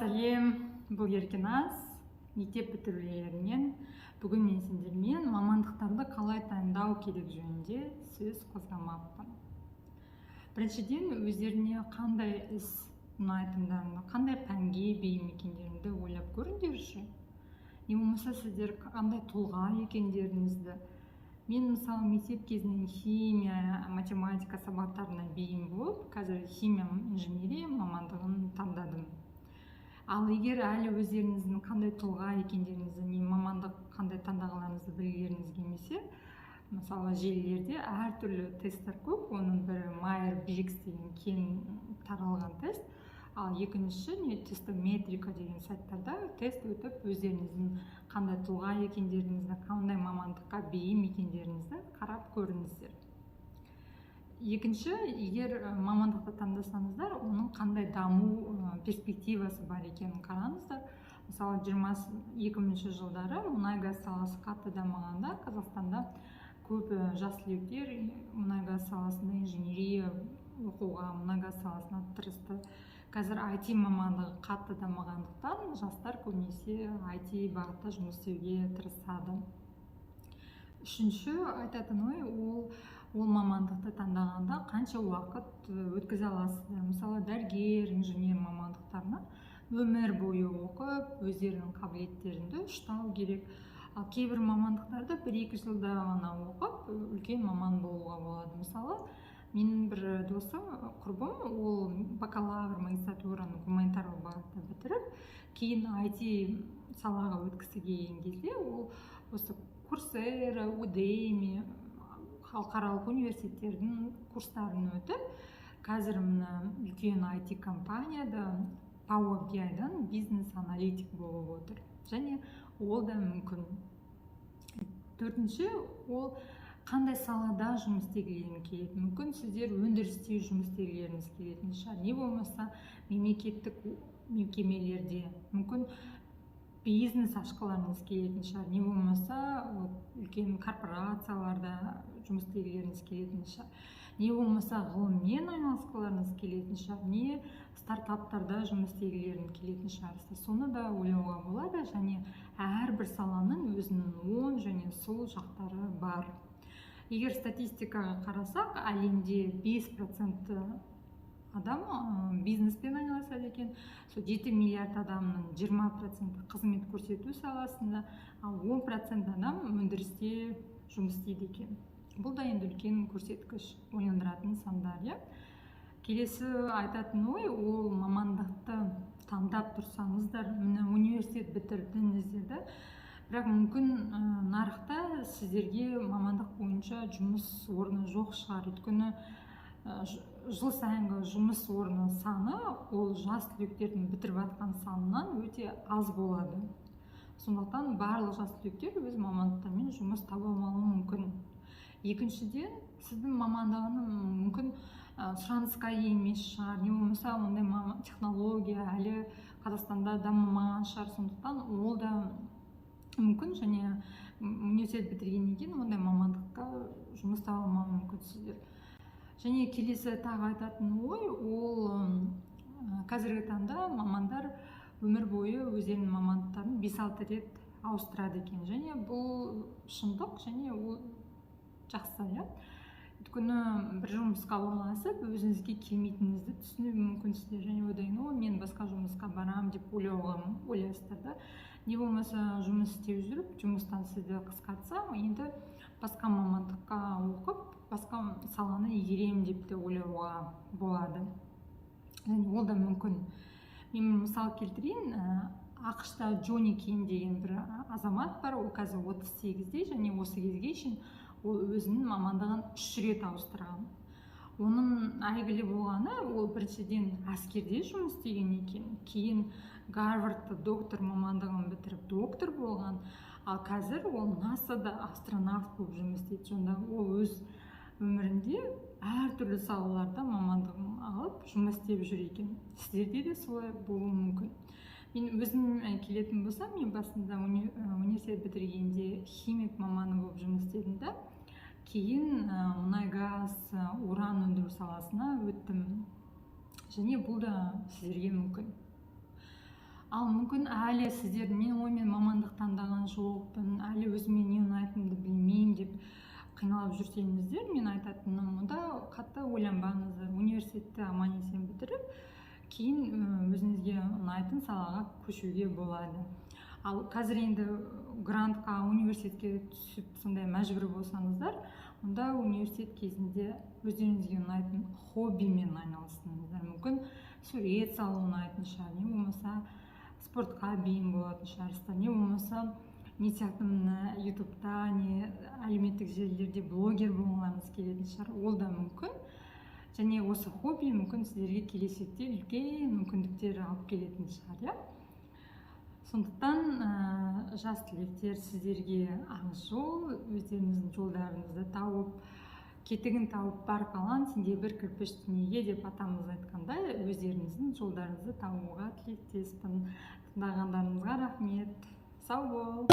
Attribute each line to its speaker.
Speaker 1: сәлем, бұл Еркеназ, мектеп бітірулерінен. Бүгін мен сендермен мамандықтарды қалай таңдау керек жөнінде сөз қозғамақпын. Біріншіден, өздеріне қандай іс ұнайтындарыңды, қандай пәнге бейім екендеріңді ойлап көріңдерші. Не болмаса сіздер қандай тұлға екендеріңізді. Мен мысалы мектеп кезінен химия, математика сабақтарына бейім болып, қазір химия инженерия мамандығын таңдадым. Ал егер әлі өздеріңіздің қандай тұлға екендеріңізді, не мамандық қандай таңдағаныңызды білгілеріңіз келмесе, мысалы желілерде әртүрлі тесттер көп, оның бірі Myers-Briggs деген кең таралған тест, ал екіншісі тестометрика деген сайттарда тест өтіп, өздеріңіздің қандай тұлға екендеріңізді, қандай мамандыққа бейім екендеріңізді қарап көріңіздер. Екінші, егер мамандықты таңдасаңыздар, оның қандай даму перспективасы бар екенін қараңыздар. Мысалы, 2020 жылдары мұнай-газ саласы қатты дамығанда, Қазақстанда көп жас түлектер мұнай-газ саласында инженерия оқуға, мұнай-газ саласына тырысты. Қазір IT мамандығы қатты дамығандықтан, жастар көбінесе IT бағытта жұмыс істеуге тырысады. Үшінші айтатын ой, ол мамандықты таңдағанда қанша уақыт өткізе аласыздар. Мысалы, дәрігер, инженер мамандықтарына өмір бойы оқып, өздерінің қабілеттерінде ұштау керек. Ал кейбір мамандықтарда 1-2 жылда ғана оқып, үлкен маман болуға болады. Мысалы, менің бір досым, құрбым, ол бакалавр магистратураны гуманитарлық бағытта бітіріп, кейін IT салаға өткісі келген кезде, ол осы Coursera, Udemy, халықаралық университеттердің курстарын өтіп, қазір үлкен IT компанияда Power BI-дан бизнес-аналитик болып отыр. Және ол да мүмкін. Төртінші, ол қандай салада жұмыс істегілеріңіз келеді. Мүмкін сіздер өндірісте жұмыс істегілеріңіз келетін шығар. Не болмаса мемлекеттік мекемелерде, мүмкін бизнес ашқыларыңыз келетін шығар. Не болмаса үлкен корпорацияларда жұмыс істегілеріңіз келетін шығар. Не болмаса ғылыммен айналысқыларыңыз келетін шығар. Не стартаптарда жұмыс істегілеріңіз келетін шығар. Соны да ойлауға болады, және әрбір саланың өзінің оң және сол жақтары бар. Егер статистикаға қарасақ, әлемде 5% адам бизнеспен айналысады екен, 7 миллиард адамның 20% қызмет көрсету саласында, ал 10% адам өндірісте жұмыс істейді екен. Бұл да енді үлкен көрсеткіш, ойландыратын сандар. Келесі айтатын ой, ол мамандықты таңдап тұрсаңыздар, университет бітірдіңіздер, бірақ мүмкін нарықта сіздерге мамандық бойынша жұмыс орны жоқ шығар. Өйткені жыл сайынғы жұмыс орны саны ол жас түлектердің бітіріп жатқан санынан өте аз болады. Сондықтан барлық жас түлектер өз мамандықтарымен жұмыс таба алмауы мүмкін. Екіншіден, сіздің мамандығының мүмкін сұранысқа емес шығар, не болмаса ондай технология әлі Қазақстанда дамымаған шығар. Сондықтан ол да мүмкін, және университет бітіргеннен кейін ондай мамандыққа жұмыс таба алмауы мүмкін сіздер. Және келесі тағы айтатын ой, ол қазіргі таңда мамандар өмір бойы өздерінің мамандықтарын 5-6 рет ауыстырады екен. Және бұл шындық, және ол жақсы. Өйткені бір жұмысқа орналасып, өзіңізге келмейтініңізді түсіну мүмкінсіздер. Және одан мен басқа жұмысқа барам деп ойлайсыздар да. Не болмаса жұмыс істеп жүріп, жұмыстан сізді қысқартса, енді басқа мамандыққа оқып, басқа саланы игерем деп те ойлауға болады. Және ол да мүмкін. Мен мысал келтірейін, ақш-та Джонни Кейн деген бір азамат бар, ол қазір 38-де, және осы кезге шейін ол өзінің мамандығын 3 рет ауыстырған. Оның әйгілі болғаны, ол біріншіден әскерде жұмыс істеген екен, кейін Гарвардта доктор мамандығын бітіріп доктор болған, ал қазір ол НАСА-да астронавт болып жұмыс істейді. Сонда ол өз өмірінде әртүрлі салаларда мамандығын алып жұмыс істеп жүр екен. Сіздерде де солай болуы мүмкін. Мен өзім келетін болсам, мен басында университет бітіргенде химик маманы болып жұмыс істедім да, кейін мұнай-газ, уран өндіру саласына өттім. Және бұл да сіздерге мүмкін. ал мүмкін әлі сіздер мен мамандық таңдаған жоқпын, әлі өзіме не ұнайтынымды білмеймін деп қиналып жүрсеңіздер, мен айтатыным, онда қатты ойланбаңыздар. Университетті аман есен бітіріп, кейін өзіңізге ұнайтын салаға көшуге болады. Ал қазір енді грантқа, университетке түсіп сондай мәжбүр болсаңыздар, онда университет кезінде өздеріңізге ұнайтын хоббимен айналысыңыздар. Мүмкін сурет салу ұнайтын шығар, не болмаса спортқа бейім болатын шығарсыздар, не болмаса не сияқты ютубта, не әлеуметтік желілерде блогер болғыларыңыз келетін шығар, ол да мүмкін. Және осы хобби мүмкін сіздерге келешекте үлкен мүмкіндіктер алып келетін шығар, иә? Сондықтан жас түлектер, сіздерге ақ жол, өздеріңіздің жолдарыңызды тауып, кетігін тауып бар қалан сенде бір кірпіш дүниеге деп атамыз айтқандай, өздеріңіздің жолдарыңызды табуға тілектеспін. Тыңдағандарыңызға рахмет. Сау бол.